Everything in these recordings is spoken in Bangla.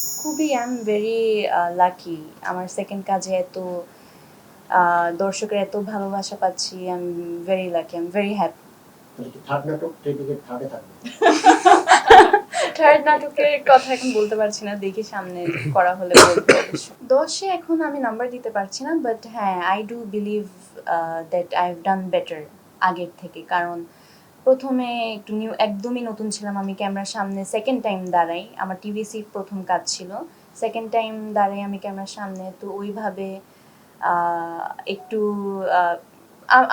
খুবই আই এম ভেরি লাকি। আমার সেকেন্ড কাজে এত দর্শকের এত ভালোবাসা পাচ্ছি। I am very lucky, I am very happy. তাহলে কি থার্ড নাটক ক্রিটিকের থার্ডে থাকবে? থার্ড নাটকের কথা এখন বলতে পারছি না, দেখি সামনে করা হলে বলবো অবশ্য। 10-এ এখন আমি নাম্বার দিতে পারছি না, বাট হ্যাঁ I do believe that I have done better আগের থেকে। কারণ প্রথমে একটু একদমই নতুন ছিলাম আমি ক্যামেরার সামনে, সেকেন্ড টাইম দাঁড়াই, আমার টিভিসির প্রথম কাজ ছিল, সেকেন্ড টাইম দাঁড়াই আমি ক্যামেরার সামনে। তো ওইভাবে একটু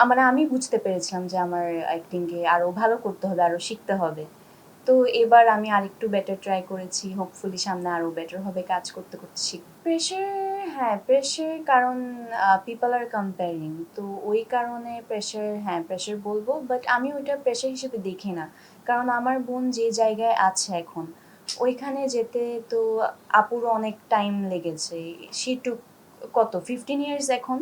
মানে আমি বুঝতে পেরেছিলাম যে আমার অ্যাক্টিংকে আরও ভালো করতে হবে, আরও শিখতে হবে। তো এবার আমি আরেকটু বেটার ট্রাই করেছি, হোপফুলি সামনে আরও বেটার হবে কাজ করতে করতে শিখ। প্রেশার, হ্যাঁ প্রেশার, কারণ পিপল আর কম্পেয়ারিং, তো ওই কারণে প্রেশার, হ্যাঁ প্রেশার বলবো, বাট আমি ওইটা প্রেশার হিসেবে দেখি না। কারণ আমার বোন যে জায়গায় আছে এখন, ওইখানে যেতে তো আপুরও অনেক টাইম লেগেছে। শি টুক কত 15 years এখন,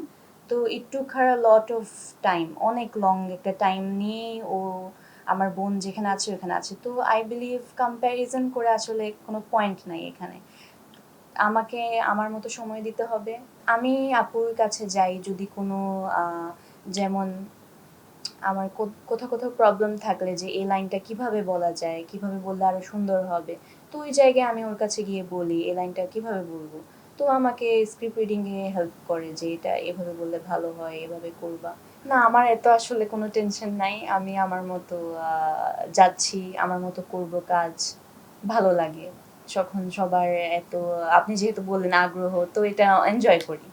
তো ইট টুক হার আ লট অফ টাইম, অনেক লং একটা টাইম নিয়েই ও আমার বোন যেখানে আছে ওখানে আছে। তো আই বিলিভ কম্প্যারিজন করে আসলে কোনো পয়েন্ট নাই এখানে। আমাকে আমার মতো সময় দিতে হবে। আমি আপুর কাছে যাই যদি কোনো যেমন আমার কোথাও কোথাও প্রবলেম থাকলে যে এই লাইনটা কিভাবে বলা যায়, কিভাবে বললে আরও সুন্দর হবে, তো ওই জায়গায় আমি ওর কাছে গিয়ে বলি এই লাইনটা কিভাবে বলবো। তো আমাকে স্ক্রিপ্ট রিডিংয়ে হেল্প করে যে এটা এভাবে বললে ভালো হয়, এভাবে করবা। না আমার এত আসলে কোনো টেনশন নাই, আমি আমার মতো যাচ্ছি, আমার মতো করব কাজ, ভালো লাগে যখন সবার এত, আপনি যেহেতু বললেন আগ্রহ, তো এটা এনজয় করি।